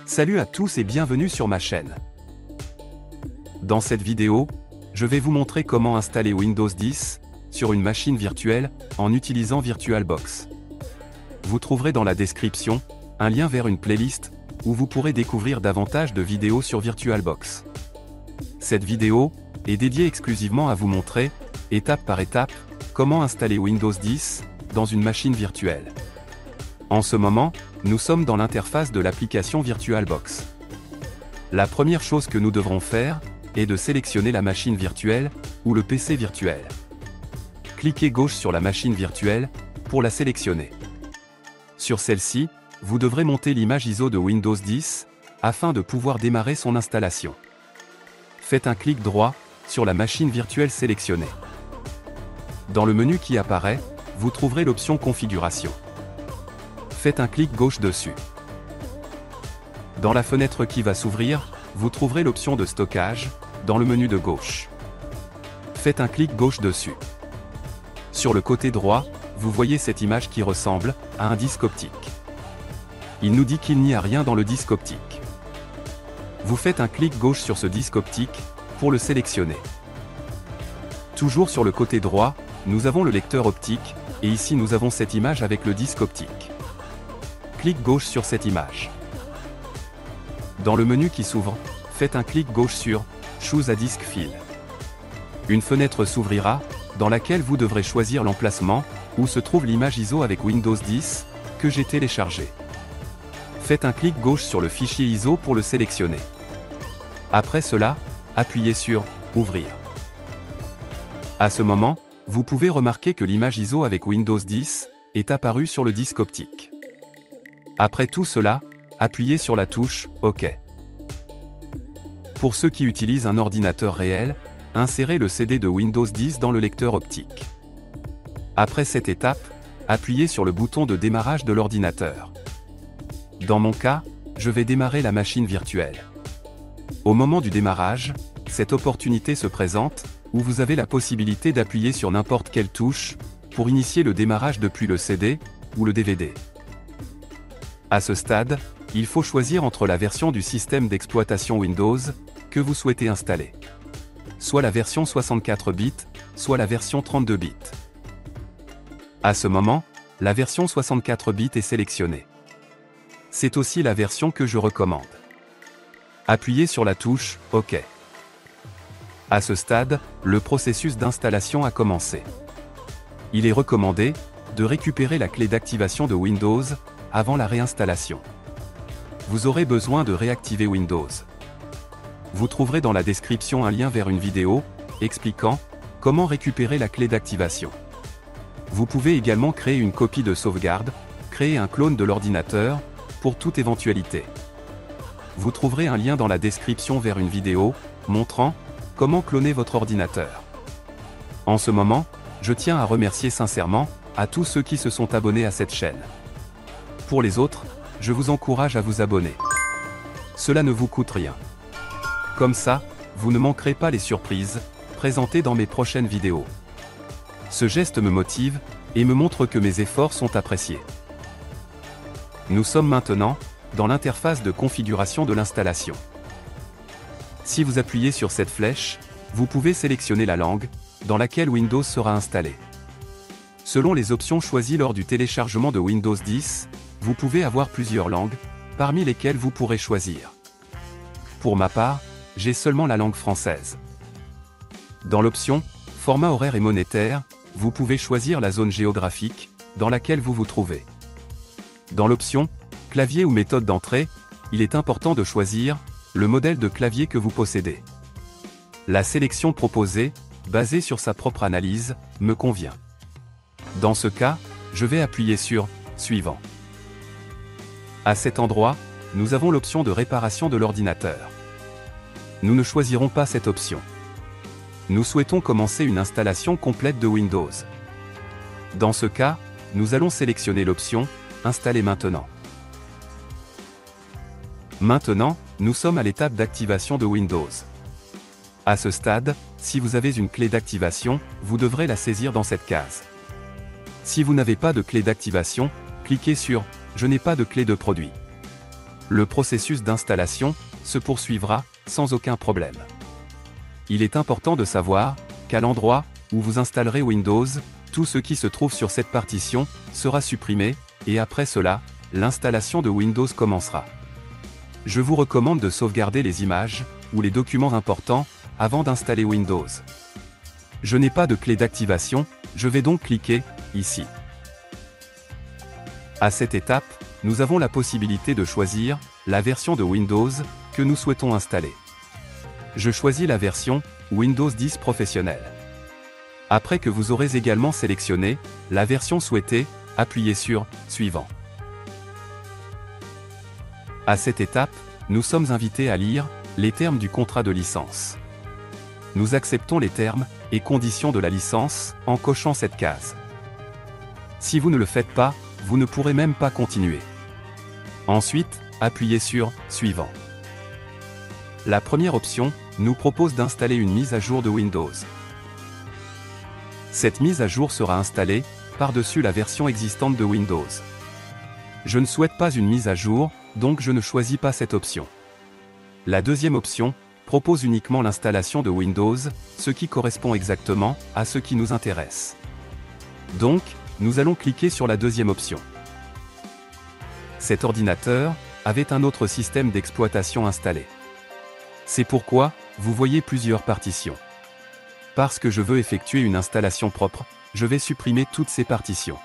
Salut à tous et bienvenue sur ma chaîne. Dans cette vidéo, je vais vous montrer comment installer Windows 10 sur une machine virtuelle en utilisant VirtualBox. Vous trouverez dans la description un lien vers une playlist où vous pourrez découvrir davantage de vidéos sur VirtualBox. Cette vidéo est dédiée exclusivement à vous montrer, étape par étape, comment installer Windows 10 dans une machine virtuelle. En ce moment, nous sommes dans l'interface de l'application VirtualBox. La première chose que nous devrons faire est de sélectionner la machine virtuelle ou le PC virtuel. Cliquez gauche sur la machine virtuelle pour la sélectionner. Sur celle-ci, vous devrez monter l'image ISO de Windows 10 afin de pouvoir démarrer son installation. Faites un clic droit sur la machine virtuelle sélectionnée. Dans le menu qui apparaît, vous trouverez l'option Configuration. Faites un clic gauche dessus. Dans la fenêtre qui va s'ouvrir, vous trouverez l'option de stockage, dans le menu de gauche. Faites un clic gauche dessus. Sur le côté droit, vous voyez cette image qui ressemble à un disque optique. Il nous dit qu'il n'y a rien dans le disque optique. Vous faites un clic gauche sur ce disque optique, pour le sélectionner. Toujours sur le côté droit, nous avons le lecteur optique, et ici nous avons cette image avec le disque optique. Clic gauche sur cette image. Dans le menu qui s'ouvre, faites un clic gauche sur « Choose a disk file ». Une fenêtre s'ouvrira, dans laquelle vous devrez choisir l'emplacement où se trouve l'image ISO avec Windows 10 que j'ai téléchargé. Faites un clic gauche sur le fichier ISO pour le sélectionner. Après cela, appuyez sur « Ouvrir ». À ce moment, vous pouvez remarquer que l'image ISO avec Windows 10 est apparue sur le disque optique. Après tout cela, appuyez sur la touche « OK ». Pour ceux qui utilisent un ordinateur réel, insérez le CD de Windows 10 dans le lecteur optique. Après cette étape, appuyez sur le bouton de démarrage de l'ordinateur. Dans mon cas, je vais démarrer la machine virtuelle. Au moment du démarrage, cette opportunité se présente, où vous avez la possibilité d'appuyer sur n'importe quelle touche, pour initier le démarrage depuis le CD, ou le DVD. À ce stade, il faut choisir entre la version du système d'exploitation Windows, que vous souhaitez installer. Soit la version 64 bits, soit la version 32 bits. À ce moment, la version 64 bits est sélectionnée. C'est aussi la version que je recommande. Appuyez sur la touche « OK ». À ce stade, le processus d'installation a commencé. Il est recommandé de récupérer la clé d'activation de Windows avant la réinstallation. Vous aurez besoin de réactiver Windows. Vous trouverez dans la description un lien vers une vidéo expliquant comment récupérer la clé d'activation. Vous pouvez également créer une copie de sauvegarde, créer un clone de l'ordinateur, pour toute éventualité. Vous trouverez un lien dans la description vers une vidéo montrant comment cloner votre ordinateur. En ce moment, je tiens à remercier sincèrement à tous ceux qui se sont abonnés à cette chaîne. Pour les autres, je vous encourage à vous abonner. Cela ne vous coûte rien. Comme ça, vous ne manquerez pas les surprises présentées dans mes prochaines vidéos. Ce geste me motive et me montre que mes efforts sont appréciés. Nous sommes maintenant dans l'interface de configuration de l'installation. Si vous appuyez sur cette flèche, vous pouvez sélectionner la langue dans laquelle Windows sera installé. Selon les options choisies lors du téléchargement de Windows 10, vous pouvez avoir plusieurs langues, parmi lesquelles vous pourrez choisir. Pour ma part, j'ai seulement la langue française. Dans l'option « Format horaire et monétaire », vous pouvez choisir la zone géographique dans laquelle vous vous trouvez. Dans l'option « Clavier ou méthode d'entrée », il est important de choisir le modèle de clavier que vous possédez. La sélection proposée, basée sur sa propre analyse, me convient. Dans ce cas, je vais appuyer sur « Suivant ». À cet endroit, nous avons l'option de réparation de l'ordinateur. Nous ne choisirons pas cette option. Nous souhaitons commencer une installation complète de Windows. Dans ce cas, nous allons sélectionner l'option « Installer maintenant ». Maintenant, nous sommes à l'étape d'activation de Windows. À ce stade, si vous avez une clé d'activation, vous devrez la saisir dans cette case. Si vous n'avez pas de clé d'activation, cliquez sur « Je n'ai pas de clé de produit ». Le processus d'installation se poursuivra sans aucun problème. Il est important de savoir qu'à l'endroit où vous installerez Windows, tout ce qui se trouve sur cette partition sera supprimé, et après cela, l'installation de Windows commencera. Je vous recommande de sauvegarder les images ou les documents importants avant d'installer Windows. Je n'ai pas de clé d'activation, je vais donc cliquer ici. À cette étape, nous avons la possibilité de choisir la version de Windows que nous souhaitons installer. Je choisis la version Windows 10 professionnel. Après que vous aurez également sélectionné la version souhaitée, appuyez sur « Suivant ». À cette étape, nous sommes invités à lire les termes du contrat de licence. Nous acceptons les termes et conditions de la licence en cochant cette case. Si vous ne le faites pas, vous ne pourrez même pas continuer. Ensuite, appuyez sur « Suivant ». La première option nous propose d'installer une mise à jour de Windows. Cette mise à jour sera installée par-dessus la version existante de Windows. Je ne souhaite pas une mise à jour, donc je ne choisis pas cette option. La deuxième option propose uniquement l'installation de Windows, ce qui correspond exactement à ce qui nous intéresse. Donc, nous allons cliquer sur la deuxième option. Cet ordinateur avait un autre système d'exploitation installé. C'est pourquoi vous voyez plusieurs partitions. Parce que je veux effectuer une installation propre, je vais supprimer toutes ces partitions.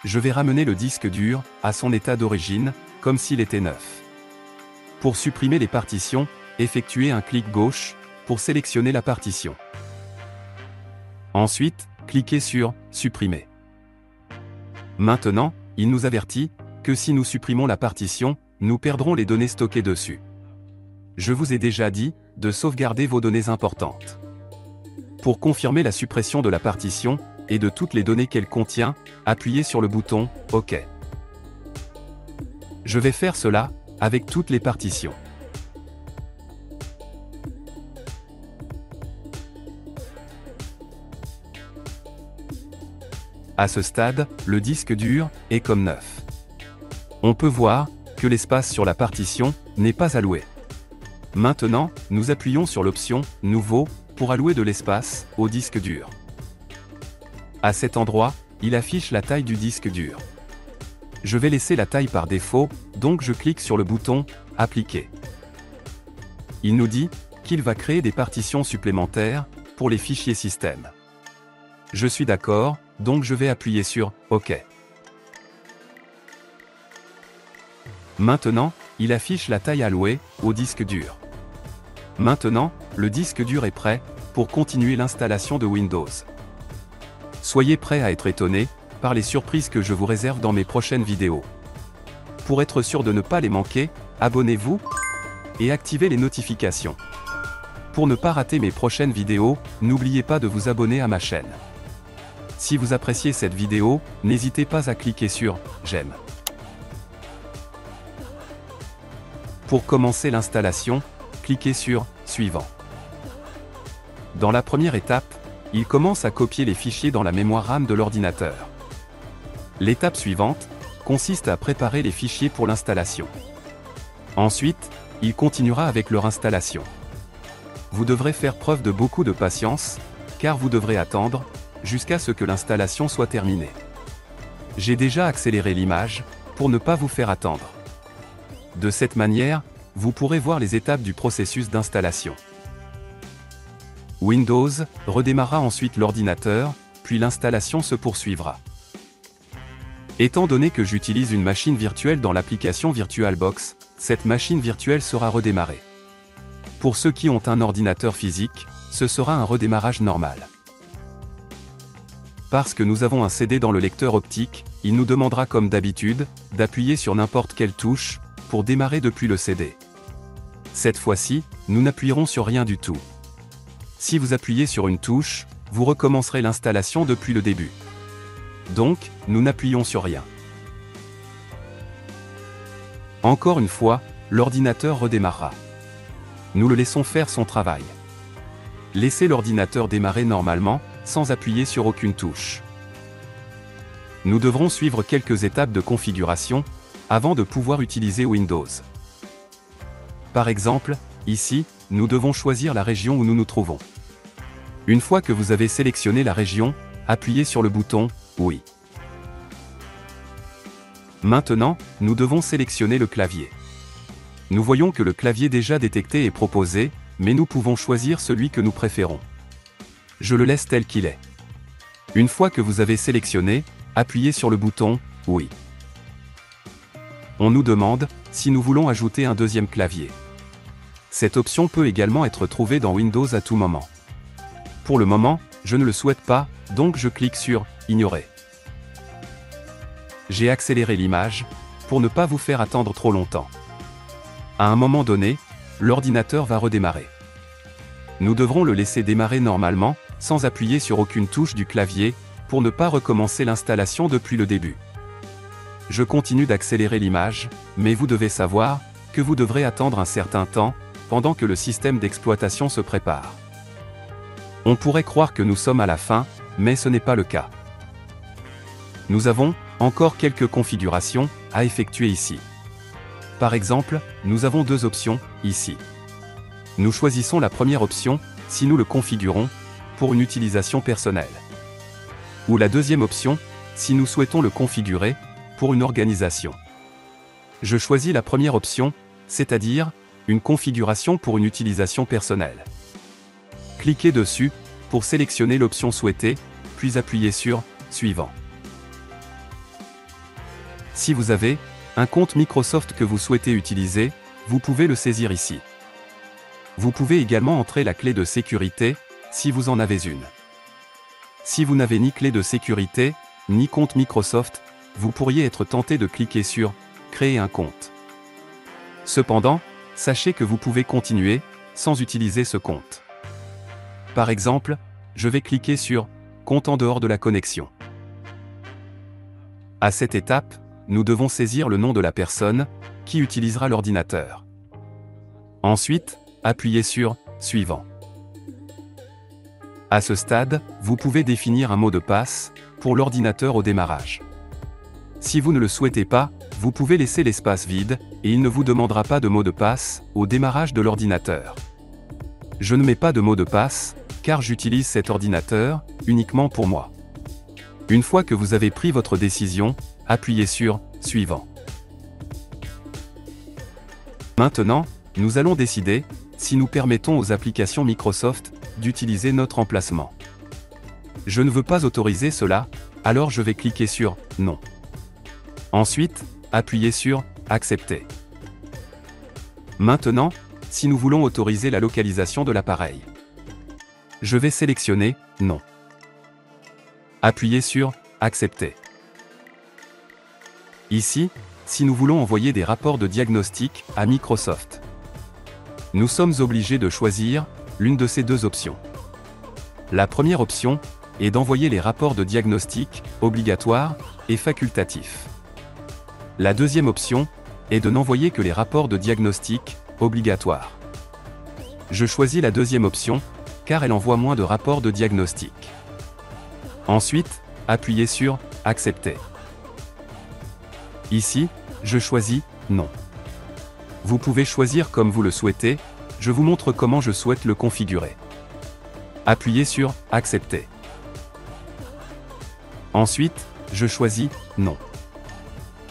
Je vais ramener le disque dur à son état d'origine, comme s'il était neuf. Pour supprimer les partitions, effectuez un clic gauche pour sélectionner la partition. Ensuite, cliquez sur « Supprimer ». Maintenant, il nous avertit que si nous supprimons la partition, nous perdrons les données stockées dessus. Je vous ai déjà dit de sauvegarder vos données importantes. Pour confirmer la suppression de la partition et de toutes les données qu'elle contient, appuyez sur le bouton « OK ». Je vais faire cela avec toutes les partitions. À ce stade, le disque dur est comme neuf. On peut voir que l'espace sur la partition n'est pas alloué. Maintenant, nous appuyons sur l'option « Nouveau » pour allouer de l'espace au disque dur. À cet endroit, il affiche la taille du disque dur. Je vais laisser la taille par défaut, donc je clique sur le bouton « Appliquer ». Il nous dit qu'il va créer des partitions supplémentaires pour les fichiers système. Je suis d'accord, donc je vais appuyer sur « OK ». Maintenant, il affiche la taille allouée au disque dur. Maintenant, le disque dur est prêt pour continuer l'installation de Windows. Soyez prêts à être étonnés par les surprises que je vous réserve dans mes prochaines vidéos. Pour être sûr de ne pas les manquer, abonnez-vous et activez les notifications. Pour ne pas rater mes prochaines vidéos, n'oubliez pas de vous abonner à ma chaîne. Si vous appréciez cette vidéo, n'hésitez pas à cliquer sur « J'aime ». Pour commencer l'installation, cliquez sur « Suivant ». Dans la première étape, il commence à copier les fichiers dans la mémoire RAM de l'ordinateur. L'étape suivante consiste à préparer les fichiers pour l'installation. Ensuite, il continuera avec leur installation. Vous devrez faire preuve de beaucoup de patience, car vous devrez attendre jusqu'à ce que l'installation soit terminée. J'ai déjà accéléré l'image pour ne pas vous faire attendre. De cette manière, vous pourrez voir les étapes du processus d'installation. Windows redémarrera ensuite l'ordinateur, puis l'installation se poursuivra. Étant donné que j'utilise une machine virtuelle dans l'application VirtualBox, cette machine virtuelle sera redémarrée. Pour ceux qui ont un ordinateur physique, ce sera un redémarrage normal. Parce que nous avons un CD dans le lecteur optique, il nous demandera comme d'habitude, d'appuyer sur n'importe quelle touche, pour démarrer depuis le CD. Cette fois-ci, nous n'appuierons sur rien du tout. Si vous appuyez sur une touche, vous recommencerez l'installation depuis le début. Donc, nous n'appuyons sur rien. Encore une fois, l'ordinateur redémarrera. Nous le laissons faire son travail. Laissez l'ordinateur démarrer normalement, sans appuyer sur aucune touche. nous devrons suivre quelques étapes de configuration avant de pouvoir utiliser Windows. Par exemple, ici, nous devons choisir la région où nous nous trouvons. Une fois que vous avez sélectionné la région, appuyez sur le bouton « Oui ». Maintenant, nous devons sélectionner le clavier. Nous voyons que le clavier déjà détecté est proposé, mais nous pouvons choisir celui que nous préférons. Je le laisse tel qu'il est. Une fois que vous avez sélectionné, appuyez sur le bouton « Oui ». On nous demande si nous voulons ajouter un deuxième clavier. Cette option peut également être trouvée dans Windows à tout moment. Pour le moment, je ne le souhaite pas, donc je clique sur « Ignorer ». J'ai accéléré l'image, pour ne pas vous faire attendre trop longtemps. À un moment donné, l'ordinateur va redémarrer. Nous devrons le laisser démarrer normalement, sans appuyer sur aucune touche du clavier, pour ne pas recommencer l'installation depuis le début. Je continue d'accélérer l'image, mais vous devez savoir que vous devrez attendre un certain temps, pendant que le système d'exploitation se prépare. On pourrait croire que nous sommes à la fin, mais ce n'est pas le cas. Nous avons encore quelques configurations à effectuer ici. Par exemple, nous avons deux options, ici. Nous choisissons la première option, si nous le configurons, pour une utilisation personnelle. Ou la deuxième option, si nous souhaitons le configurer, pour une organisation. Je choisis la première option, c'est-à-dire, une configuration pour une utilisation personnelle. Cliquez dessus, pour sélectionner l'option souhaitée, puis appuyez sur « Suivant ». Si vous avez un compte Microsoft que vous souhaitez utiliser, vous pouvez le saisir ici. Vous pouvez également entrer la clé de sécurité, si vous en avez une. Si vous n'avez ni clé de sécurité, ni compte Microsoft, vous pourriez être tenté de cliquer sur « Créer un compte ». Cependant, sachez que vous pouvez continuer, sans utiliser ce compte. Par exemple, je vais cliquer sur « Compte en dehors de la connexion ». À cette étape, nous devons saisir le nom de la personne qui utilisera l'ordinateur. Ensuite, appuyez sur « Suivant ». À ce stade, vous pouvez définir un mot de passe pour l'ordinateur au démarrage. Si vous ne le souhaitez pas, vous pouvez laisser l'espace vide et il ne vous demandera pas de mot de passe au démarrage de l'ordinateur. Je ne mets pas de mot de passe car j'utilise cet ordinateur uniquement pour moi. Une fois que vous avez pris votre décision, appuyez sur « Suivant ». Maintenant, nous allons décider si nous permettons aux applications Microsoft d'utiliser notre emplacement. Je ne veux pas autoriser cela, alors je vais cliquer sur « Non ». Ensuite, appuyez sur « Accepter ». Maintenant, si nous voulons autoriser la localisation de l'appareil, je vais sélectionner « Non ». Appuyez sur « Accepter ». Ici, si nous voulons envoyer des rapports de diagnostic à Microsoft, nous sommes obligés de choisir l'une de ces deux options. La première option est d'envoyer les rapports de diagnostic obligatoires et facultatifs. La deuxième option est de n'envoyer que les rapports de diagnostic obligatoires. Je choisis la deuxième option, car elle envoie moins de rapports de diagnostic. Ensuite, appuyez sur « Accepter ». Ici, je choisis « Non ». Vous pouvez choisir comme vous le souhaitez, je vous montre comment je souhaite le configurer. Appuyez sur « Accepter ». Ensuite, je choisis « Non ».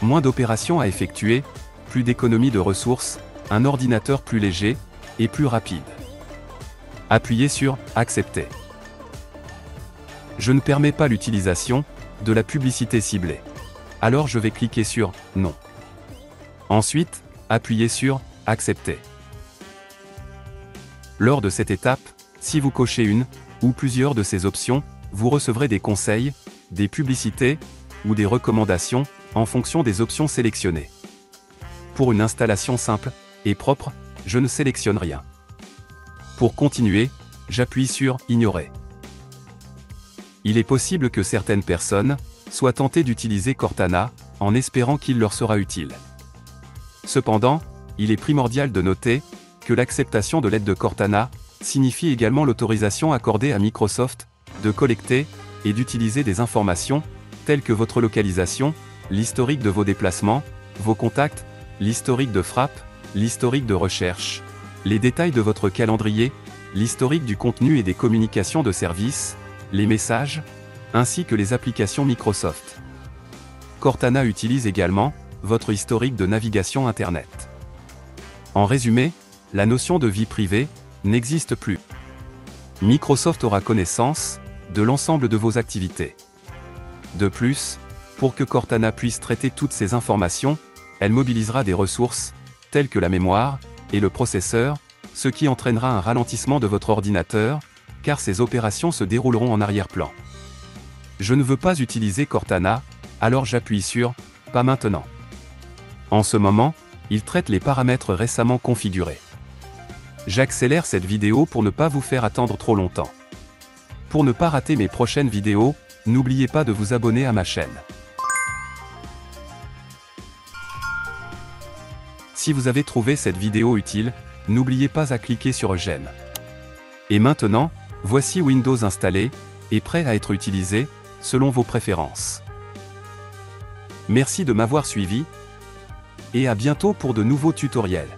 Moins d'opérations à effectuer, plus d'économie de ressources, un ordinateur plus léger et plus rapide. Appuyez sur « Accepter ». Je ne permets pas l'utilisation de la publicité ciblée. Alors je vais cliquer sur « Non ». Ensuite, appuyez sur « Accepter ». Lors de cette étape, si vous cochez une ou plusieurs de ces options, vous recevrez des conseils, des publicités ou des recommandations en fonction des options sélectionnées. Pour une installation simple et propre, je ne sélectionne rien. Pour continuer, j'appuie sur « Ignorer ». Il est possible que certaines personnes soient tentées d'utiliser Cortana, en espérant qu'il leur sera utile. Cependant, il est primordial de noter que l'acceptation de l'aide de Cortana signifie également l'autorisation accordée à Microsoft de collecter et d'utiliser des informations tels que votre localisation, l'historique de vos déplacements, vos contacts, l'historique de frappe, l'historique de recherche, les détails de votre calendrier, l'historique du contenu et des communications de service, les messages, ainsi que les applications Microsoft. Cortana utilise également votre historique de navigation Internet. En résumé, la notion de vie privée n'existe plus. Microsoft aura connaissance de l'ensemble de vos activités. De plus, pour que Cortana puisse traiter toutes ces informations, elle mobilisera des ressources, telles que la mémoire et le processeur, ce qui entraînera un ralentissement de votre ordinateur, car ces opérations se dérouleront en arrière-plan. Je ne veux pas utiliser Cortana, alors j'appuie sur « Pas maintenant ». En ce moment, il traite les paramètres récemment configurés. J'accélère cette vidéo pour ne pas vous faire attendre trop longtemps. Pour ne pas rater mes prochaines vidéos, n'oubliez pas de vous abonner à ma chaîne. Si vous avez trouvé cette vidéo utile, n'oubliez pas à cliquer sur j'aime. Et maintenant, voici Windows installé, et prêt à être utilisé, selon vos préférences. Merci de m'avoir suivi, et à bientôt pour de nouveaux tutoriels.